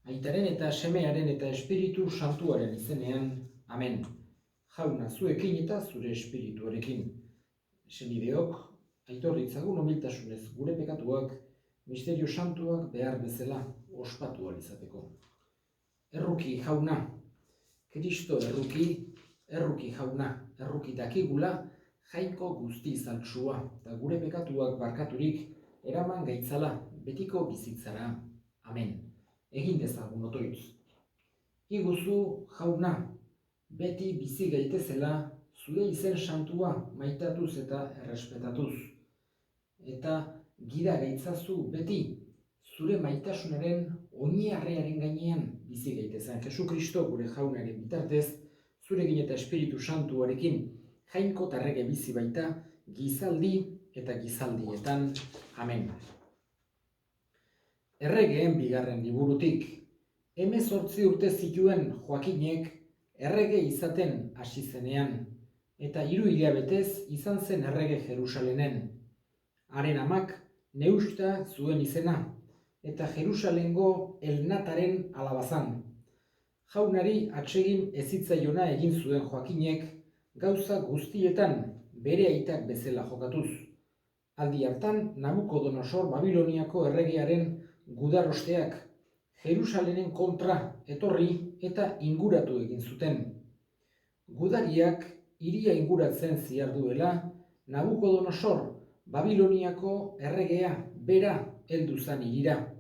Aitaren eta Semearen eta Espiritu Santuaren izenean, amen. Jauna zuekin eta zure espirituarekin. Senideok, aitor ditzagun humiltasunez gure pekatuak, misterio santuak behar bezala ospatu ahal izateko. Erruki jauna, Kristo erruki jauna, erruki dakigula, jainko guzti zaltsua, eta gure pekatuak barkaturik eraman gaitzala betiko bizitzara. Amen. Egin dezagun otoitz. Iguzu jauna, beti bizi gaitezela zure izen santua maitatuz eta errespetatuz. Eta gida gaitzazu beti zure maitasunaren oinarriaren gainean bizi gaitezen. Jesu Kristo gure jaunaren bitartez, zurekin eta Espiritu Santuarekin jainko tarrege bizi baita gizaldi eta gizaldietan. Amen. Erregeen bigarren liburutik, 18 urte zituen Joakinek errege izaten hasi zenean, eta 3 hilabetez izan zen errege Jerusalenen. Haren amak Neusta zuen izena, eta Jerusalengo Elnataren alabazan. Jaunari atsegin ezitzaiona egin zuen Joakinek gauza guztietan bere aitak bezala jokatuz. Aldi hartan Nabukodonosor Babiloniako erregearen gudarosteak Jerusalenen kontra etorri eta inguratu egin zuten. Gudariak hiria inguratzen ziharduela, Nabukodonosor Babiloniako erregea bera heldu zen hirira.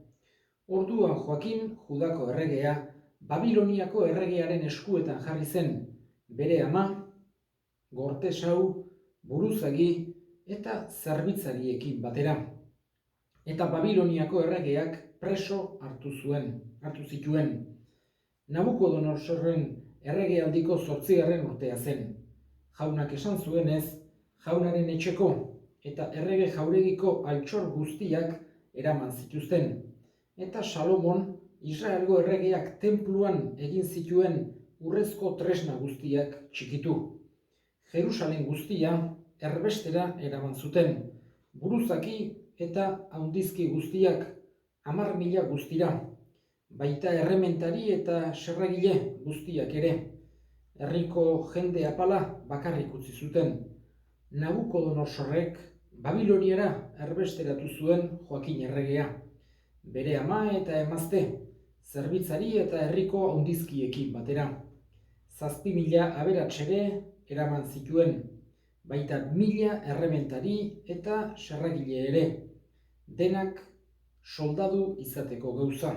Orduan Joakin, Judako erregea, Babiloniako erregearen eskuetan jarri zen, bere ama, gortesau, buruzagi eta zerbitzariekin batera. Eta Babiloniako erregeak preso hartu zituen. Nabukodonosorren erregealdiko 8. urtea zen. Jaunak esan zuenez, jaunaren etxeko eta errege jauregiko altxor guztiak eraman zituzten. Eta Salomon, Israelgo erregeak tenpluan egin zituen urrezko tresna guztiak txikitu. Jerusalen guztia erbestera eraman zuten, buruzaki eta haundizki guztiak 10.000 guztira, baita errementari eta serragile guztiak ere. Herriko jende apala bakarrik utzi zuten. Nabukodonosorrek Babiloniara erbesteratu zuen Joakin erregea, bere ama eta emazte, zerbitzari eta herriko haundizkiekin batera. 7.000 aberats ere eraman zituen, baita 1.000 errementari eta serragile ere, denak soldadu izateko gauza.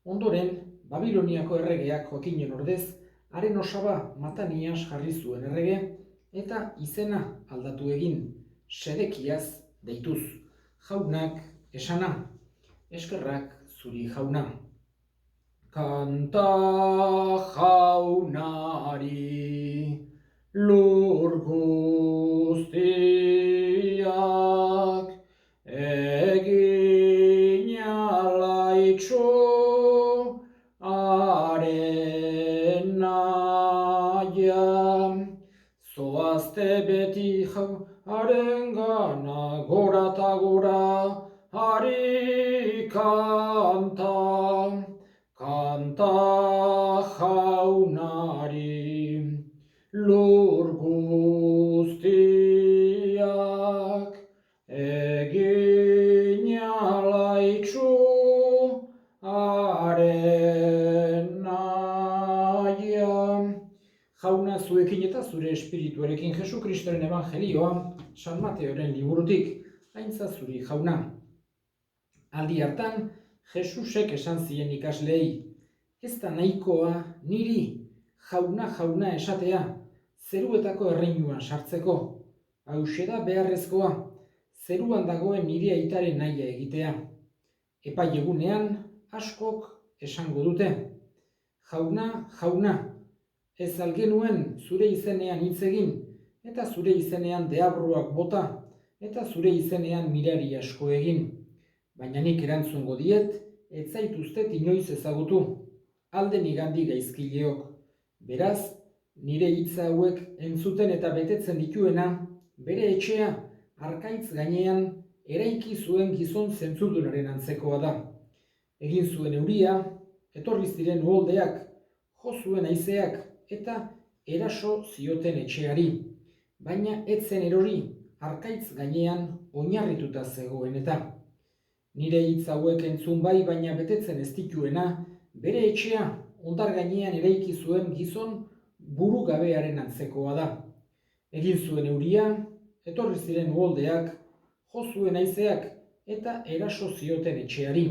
Ondoren, Babiloniako erregeak Joakinen ordez, haren osaba Matanias jarri zuen errege, eta izena aldatu egin, Sedekiaz deituz. Jaunak esana, eskerrak zuri jauna. Kanta jaunari, lur guztiak, egin alaitxo haren naia. Zoazte beti haren gana, gora eta gora, hari kanta. Kanta jaunari, lur guztiak, egin alaitxu haren naia. Jauna zuekin eta zure espirituarekin Jesu Kristoren evangelioa, San Mateoren liburutik, haintza zuri jauna. Aldi hartan, Jesusek esan zien ikasleei, ez da nahikoa niri jauna esatea, zeruetako erreinuan sartzeko. Hauxe da beharrezkoa, zeruan dagoen nire aitaren nahia egitea. Epai egunean askok esango dute, jauna, ez algenuen zure izenean hitz egin, eta zure izenean deabruak bota, eta zure izenean mirari asko egin. Baina nik erantzungo diet, ez zaituztet inoiz ezagutu, alde nigandik gaizkileok. Beraz, nire hitza hauek entzuten eta betetzen dituena, bere etxea arkaitz gainean eraiki zuen gizon zentzudunaren antzekoa da. Egin zuen euria, Etorri ziren uholdeak, jo zuen haizeak, eta eraso zioten etxeari. Baina ez zen erori, harkaitz gainean oinarrituta zegoen eta. Nire hitz hauek entzun bai, baina betetzen ez dituena, bere etxea hondar gainean eraiki zuen gizon burugabearen antzekoa da. Egin zuen euria, etorri ziren uholdeak, jo zuen haizeak, eta eraso zioten etxeari.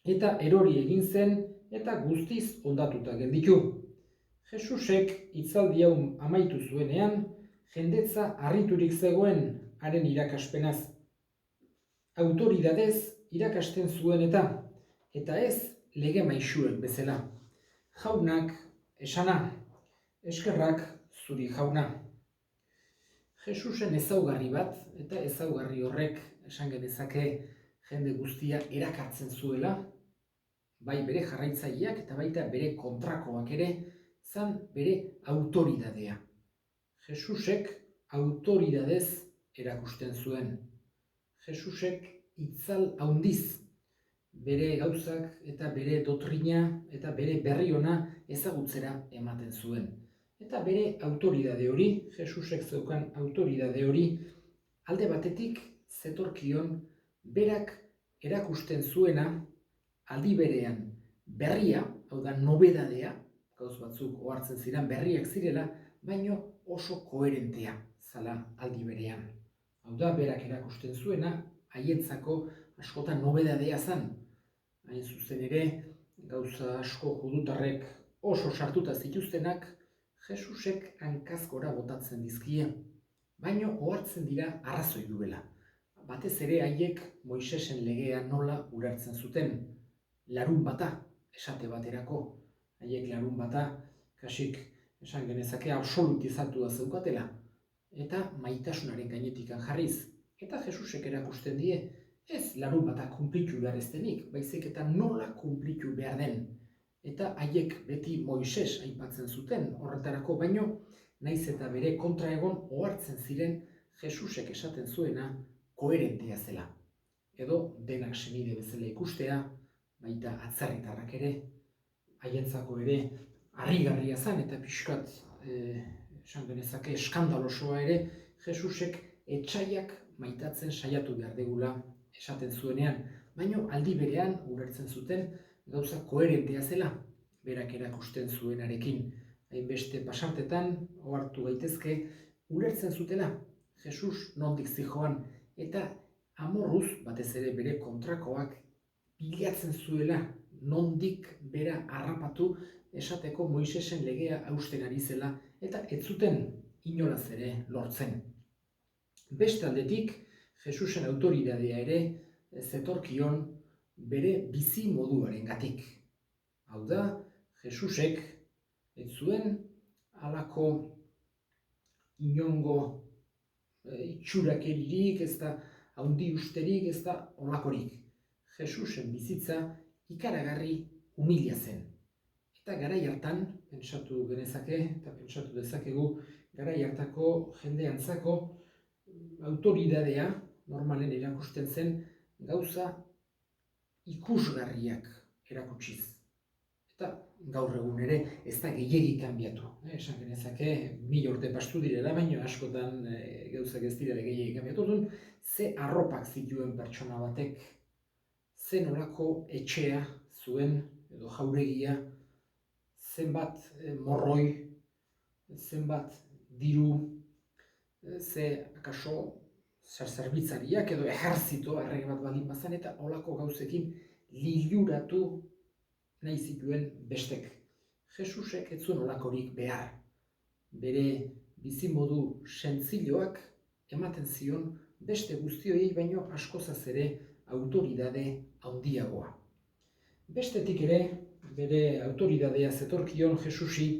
Eta erori egin zen, eta guztiz hondatuta gelditu. Jesusek hitzaldi hau amaitu zuenean, jendetza harriturik zegoen haren irakaspenaz. Autoridadez irakasten zuen eta ez lege maisuek bezala. Jaunak esana, eskerrak zuri jauna. Jesusen ezaugarri bat, eta ezaugarri horrek esan genezake jende guztia erakartzen zuela, bai bere jarraitzaileak eta baita bere kontrakoak ere, zan bere autoridadea. Jesusek autoridadez erakusten zuen. Jesusek itzal handiz bere gauzak eta bere dotrina eta bere berri ona ezagutzera ematen zuen. Eta bere autoridade hori, Jesusek zeukan autoridade hori, alde batetik zetorkion berak erakusten zuena, aldi berean berria, hau da nobedadea, gauz batzuk ohartzen ziren berriak zirela, baino oso koherentea zala aldi berean. Hau da, berak erakusten zuena, haientzako askotan nobedadea zan. Hain zuzen ere, gauza asko judutarrek oso sartuta zituztenak, Jesusek hankaz gora botatzen dizkie, baino ohartzen dira arrazoi duela. Batez ere haiek Moisesen legea nola ulertzen zuten. Larun bata, esate baterako. Haiek larun bata, kasik esan genezake absolutizatua zeukatela. Eta maitasunaren gainetikan jarriz. Eta Jesusek erakusten die, ez larun bata kunplitu behar ez denik, baizik eta nola kunplitu behar den. Eta haiek beti Moises aipatzen zuten horretarako, baino naiz eta bere kontra egon ohartzen ziren Jesusek esaten zuena koherentea zela. Edo denak senide bezala ikustea, baita atzerritarrak ere, haientzako ere harrigarria zan eta pixkat esan genezake eskandalosoa ere, Jesusek etsaiak maitatzen saiatu behar degula esaten zuenean, baino aldi berean ulertzen zuten gauza koherentea zela, berak erakusten zuenarekin. Hainbeste pasartetan, ohartu gaitezke, ulertzen zutela, Jesus nondik zijoan, eta amorruz, batez ere bere kontrakoak, bilatzen zuela, nondik bera harrapatu esateko Moisesen legea hausten ari zela, eta ez zuten inolaz ere lortzen. Beste aldetik, Jesusen autoridadea ere zetorkion bere bizi moduarengatik. Hau da, Jesusek ez zuen halako inongo itxurakeririk, ez da handi usterik, ez da holakorik. Jesusen bizitza ikaragarri humila zen. Eta garai hartan, pentsatu genezake eta pentsatu dezakegu, garai hartako jendeantzako autoridadea normalen erakusten zen gauza ikusgarriak erakutsiz. Eta gaur egun ere ez da gehiegi kanbiatu. Esan genezake, 1000 urte pastu direla, baino askotan gauzak ez direla gehiegi kanbiatu duen, ze arropak zituen pertsona batek, ze nolako etxea zuen edo jauregia, zenbat morroi, zenbat diru, ze akaso zerbitzariak edo ejerzito errege bat baldin bazan, eta holako gauzekin liluratu nahi zituen bestek. Jesusek ez zuen holakorik behar. Bere bizimodu sentziloak ematen zion beste guztioi baino askozaz ere autoridade handiagoa. Bestetik ere, bere autoridadea zetorkion Jesusi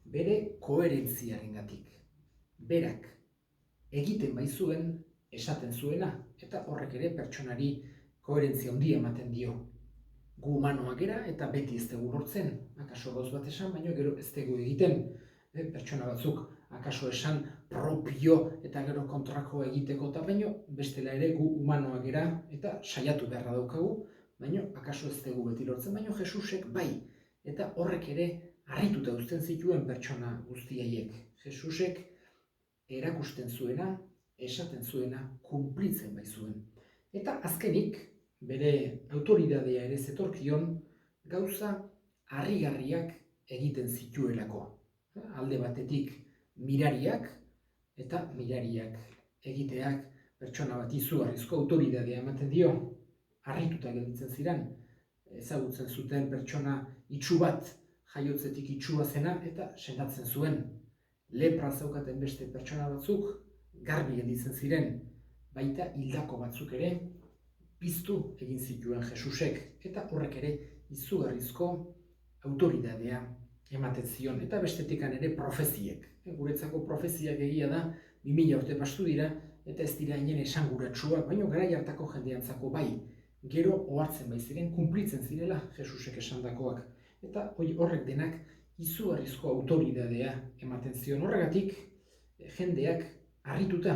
bere koherentziarengatik. Berak egiten baizuen esaten zuena, eta horrek ere pertsonari koherentzia handia ematen dio. Gu humanoak gera eta beti ez dugu lortzen, akaso gauz bat esan, baino gero ez dugu egiten. Pertsona batzuk akaso esan propio eta gero kontrako egiteko eta baino bestela ere gu humanoak gera eta saiatu beharra daukagu, baina akaso ez dugu beti lortzen, baina Jesusek bai, eta horrek ere harrituta uzten zituen pertsona guztiaiek. Jesusek erakusten zuena, esaten zuena, kumplitzen bai zuen. Eta azkenik, bere autoridadea ere zetorkion, gauza harrigarriak egiten zituelako. Alde batetik mirariak, eta mirariak egiteak pertsona bat izugarrizko autoridadea ematen dio. Harrituta gelditzen ziren, ezagutzen zuten pertsona itsu bat, jaiotzetik itsua zena, eta sendatzen zuen. Lepra zeukaten beste pertsona batzuk, garbi gelditzen ziren, baita hildako batzuk ere, piztu egin zituen Jesusek, eta horrek ere izugarrizko autoridadea ematen zion, eta bestetikan ere profeziek. Guretzako profeziak egia da, 2000 urte pastu dira, eta ez dira inen esanguratsuak, baina garai hartako jendeantzako bai, gero ohartzen bai ziren, kumplitzen zirela Jesusek esandakoak. Eta horrek denak izugarrizko autoridadea ematen zion. Horregatik, jendeak harrituta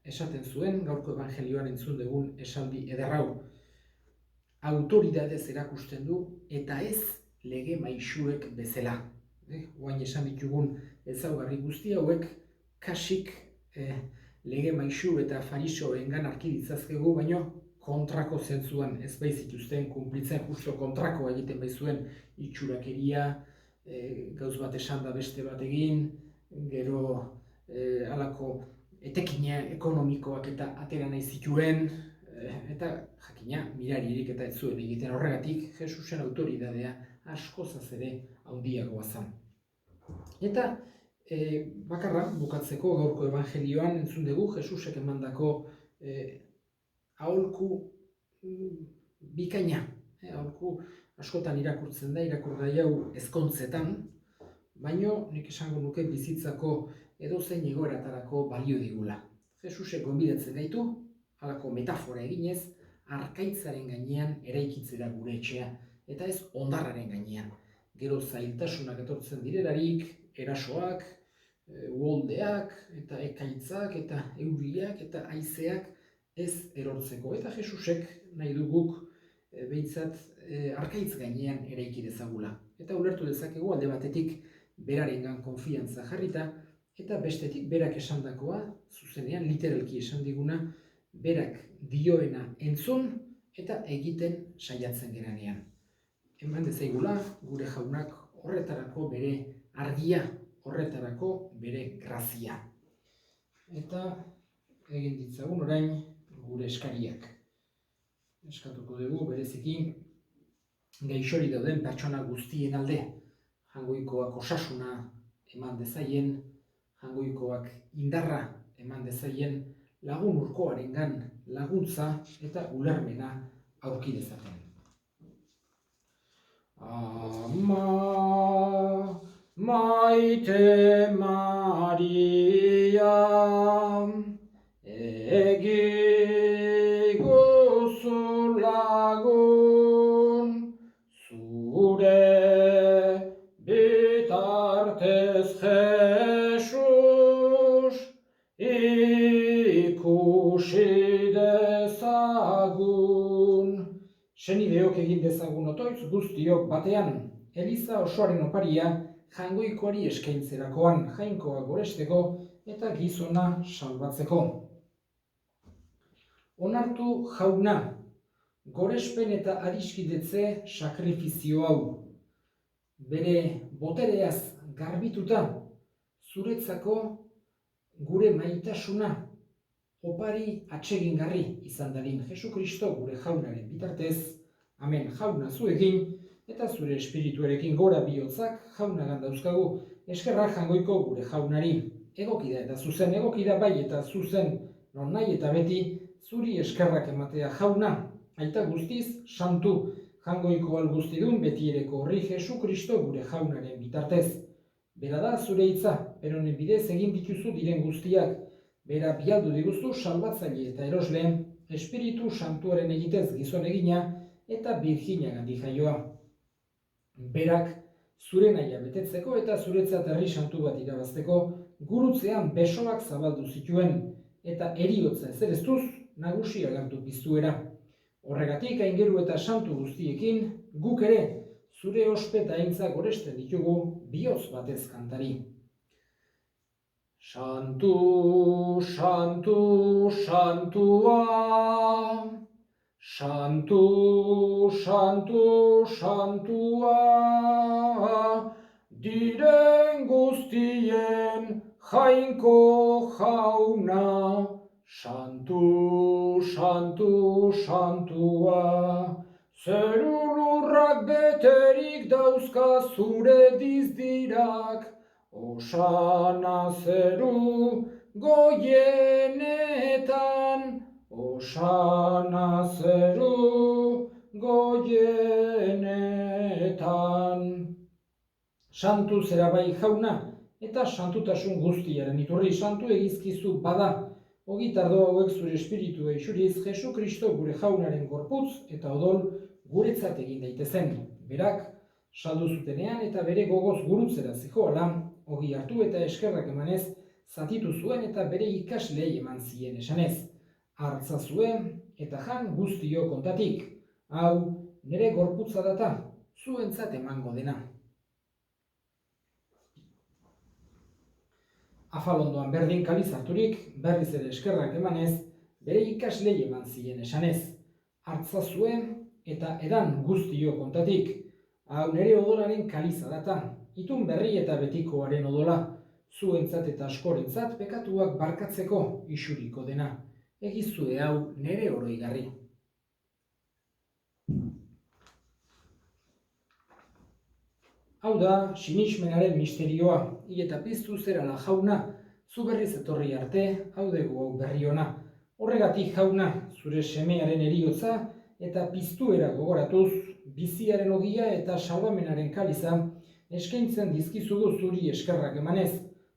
esaten zuen, gaurko evangelioan entzun dugun esaldi ederrau. Autoridadez erakusten du, eta ez lege maisuek bezala. Oain esan ditugun ezaugarri guzti hauek, kasik lege maisu eta fariseoengan arki ditzazkegu, baino kontrako zentzuan ez baitzituzten kumplitzen, justo kontrakoa egiten baizuen itxurakeria, gauz bat esan da beste bat egin, gero halako etekina ekonomikoak eta atera nahi zituen, eta jakina miraririk eta ez zuen egiten. Horregatik Jesusen autoridadea askozaz ere handiagoa zen. Eta bakarra bukatzeko gaurko evangelioan entzun dugu Jesusek emandako aholku bikaina. Aholku askotan irakurtzen da, irakurgai hau ezkontzetan, baino nik esango nuke bizitzako edozein egoeratarako balio digula. Jesusek gonbidatzen gaitu, halako metafora eginez, arkaitzaren gainean eraikitzera gure etxea, eta ez hondarraren gainean. Gero zailtasunak etortzen direlarik, erasoak, uholdeak, eta ekaitzak, eta euriak, eta haizeak ez erortzeko. Eta Jesusek nahi duguk behintzat arkaitz gainean eraiki dezagula. Eta ulertu dezakegu alde batetik berarengan konfiantza jarrita, eta bestetik berak esandakoa, zuzenean literalki esan diguna, berak dioena entzun eta egiten saiatzen geranean. Eman dezaigula gure jaunak horretarako bere argia, horretarako bere grazia. Eta egin ditzagun orain gure eskariak. Eskatuko dugu bereziki gaixori dauden pertsona guztien alde. Jangoikoak osasuna eman dezaien, jangoikoak indarra eman dezaien, lagun urkoarengan laguntza eta ulermena aurki dezaten. Ama maite Maria, egiguzu lagun, zure bitartez Jesus ikusi dezagun. Senideok egin dezagun otoitz guztiok batean, Eliza osoaren oparia jangoikoari eskaintzerakoan, jainkoa goresteko eta gizona salbatzeko. Onartu jauna, gorespen eta adiskidetze sakrifizio hau, bere botereaz garbituta, zuretzako gure maitasuna, opari atsegingarri izan dadin Jesu Kristo gure jaunaren bitartez, amen. Jauna zuekin eta zure espirituarekin gora bihotzak jaunagan dauzkagu, eskerrak jangoiko gure jaunari. Egokida eta zuzen, egokida bai eta zuzen, non nahi eta beti, zuri eskerrak ematea jauna, aita guztiz, santu, jangoiko alguztidun betiereko horri Jesu Kristo gure jaunaren bitartez. Bera da zure hitza, beronen bidez egin dituzu diren guztiak, bera bialdu diguztu salbatzaile eta erosleen, Espiritu Santuaren egitez gizon egina eta Birjinagandik jaioa. Berak zure nahia betetzeko eta zuretzat herri santu bat irabazteko gurutzean besoak zabaldu zituen eta eriotza ezereztuz nagusi agertu piztuera. Horregatik, aingeru eta santu guztiekin, guk ere, zure ospe eta aintzak goresten ditugu bihotz batez kantari. Santu, santu, santua, santu, santu, santua, diren guztien jainko jauna, santu, santu, santua, zeru lurrak beterik dauzka zure dizdirak, Osana zeru goienetan, Osana zeru goienetan. Santu zera bai jauna, eta santutasun guztiaren iturri santu egizkizu bada. Ogitardo hauek zure espiritu eixuriz, Jesu Kristo gure jaunaren gorputz eta odol guretzat egin daitezen. Berak, saldu zutenean eta bere gogoz gurutzera zihoala, ogi hartu eta eskerrak emanez, zatitu zuen eta bere ikaslei eman zien esanez. Hartza zuen eta jan guztio kontatik, hau nire gorputza data, zuentzat emango dena. Afalondoan berdin kaliz harturik, berriz ere eskerrak emanez, bere ikaslei eman zien esanez. Hartza zuen eta edan guztio kontatik, hau nire odolaren kaliza data, itun berri eta betikoaren odola, zuentzat eta askorentzat pekatuak barkatzeko isuriko dena. Egizue hau nire oroigarri. Hau da, sinismenaren misterioa, eta piztu zerala jauna, zu berriz etorri arte, hau dugu hau berri ona. Horregatik jauna, zure semearen eriotza, eta piztuera gogoratuz, biziaren ogia eta salvamenaren kaliza, eskaintzen dizkizugu zuri eskerrak emanez,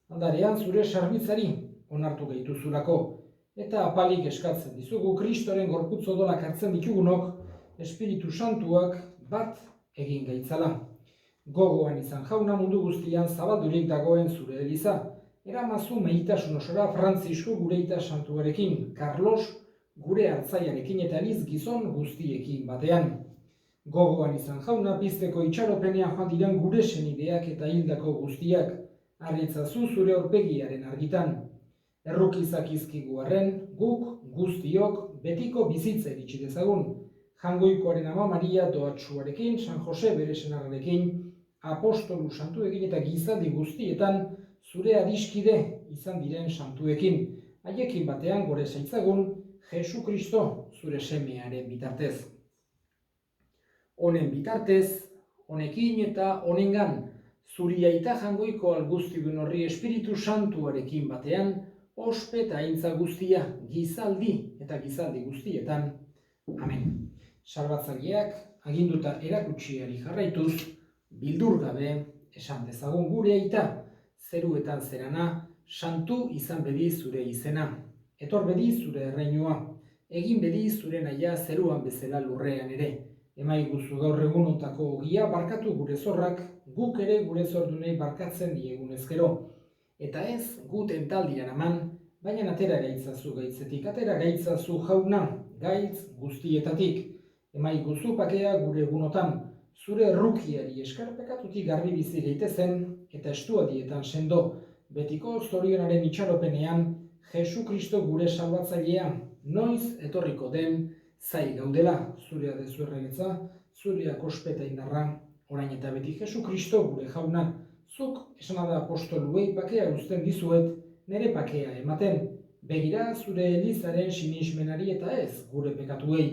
aldarean zure sarbitzari onartu gehituzulako, eta apalik eskatzen dizugu Kristoren gorputz odolak hartzen ditugunok, Espiritu Santuak bat egin gaitzala. Gogoan izan jauna mundu guztian zabaldurik dagoen zure eliza, eramazu meitasun osora Frantzisko gure ita santuarekin, Carlos gure hartzaiarekin eta Liz gizon guztiekin batean. Gogoan izan jauna pizteko itxaropenean joan diren gure senideak eta hildako guztiak, harritzazu zure aurpegiaren argitan. Errukizak izkigu arren, guk guztiok betiko bizitza iritsi dezagun. Jangoikoaren Ama Maria doatsuarekin, San Jose bere senarrarekin, apostolu santuekin eta gizaldi guztietan zure adiskide izan diren santuekin. Haiekin batean gore zaitzagun, Jesu Kristo zure semearen bitartez. Honen bitartez, honekin eta honengan, zuri aita jangoiko alguztidun horri Espiritu Santuarekin batean, ospe eta aintza guztia, gizaldi eta gizaldi guztietan. Amen. Salbatzaileak aginduta erakutsiari jarraituz, bildur gabe esan dezagun gure aita, zeruetan zerana, santu izan bedi zure izena, etor bedi zure erreinua, egin bedi zure naia zeruan bezala lurrean ere. Emaiguzu gaur egunontako ogia barkatu gure zorrak, guk ere gure zordunei barkatzen diegun ezkero. Eta ez gu tentaldian aman, baina atera gaitzazu gaitzetik, atera gaitzazu jauna, gaitz guztietatik. Emaiguzu pakea gure egunotan, zure errukiari eskarpekatutik garbi bizi gaitezen, eta estuadietan sendo, betiko zorionaren itxaropenean, Jesu Kristo gure salbatzailea, noiz etorriko den, zai gaudela, zurea dezu erregetza, zurea kospeta indarra, orain eta beti Jesu Kristo gure jauna, zuk esanada apostoluei pakea uzten dizuet, nere pakea ematen, begira zure elizaren sinismenari eta ez gure pekatuei,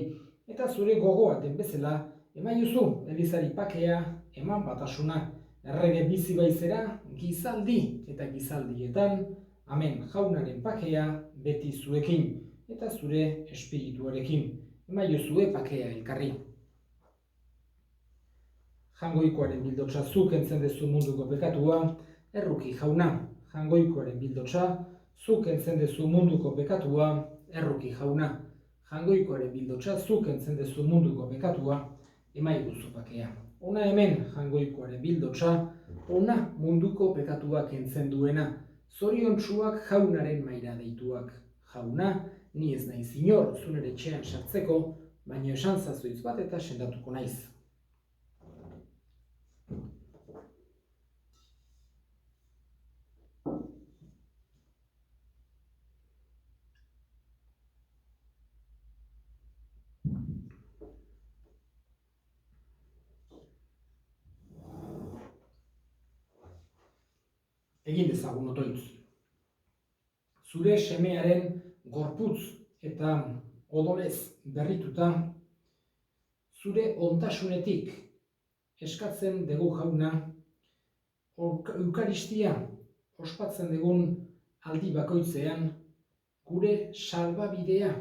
eta zure gogoaten bezala, emaiozu elizari pakea eman batasuna, errege bizi baizera, gizaldi eta gizaldietan, amen jaunaren pakea beti zuekin, eta zure espirituarekin. Emaiozue pakea elkarri. Jangoikoaren bildotsa zuk entzen dezu munduko pekatua, erruki jauna. Jangoikoaren bildotsa zuk entzen dezu munduko pekatua, erruki jauna. Jangoikoaren bildotsa zuk entzen dezu munduko pekatua, emaiguzu pakea. Ona hemen jangoikoaren bildotsa, ona munduko pekatuak entzen duena, zoriontsuak jaunaren maira deituak. Jauna, ni ez naiz inor zunere etxean sartzeko, baina esan zazu hitz bat eta sendatuko naiz. Egin dezagun otoitz. Zure semearen gorputz eta odolez berrituta, zure ontasunetik eskatzen dugu Jauna, Eukaristia ospatzen dugun aldi bakoitzean, gure salbabidea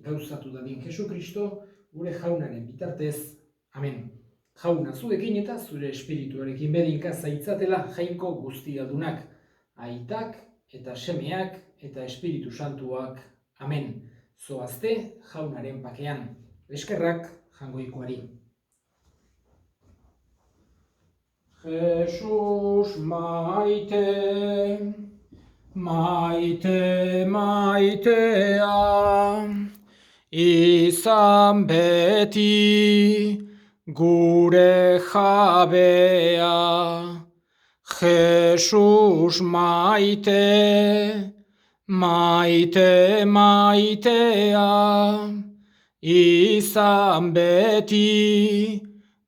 gauzatu dadin Jesukristo, gure Jaunaren bitartez. Amen. Jauna zuekin eta zure espirituarekin bedinka zaitzatela jainko guztiadunak, aitak eta semeak eta Espiritu Santuak. Amen. Zoazte Jaunaren pakean. Eskerrak jangoikoari. Jesus maite, maite maitea, izan beti gure jabea. Jesus maite, maite maitea, izan beti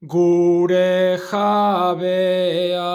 gure jabea.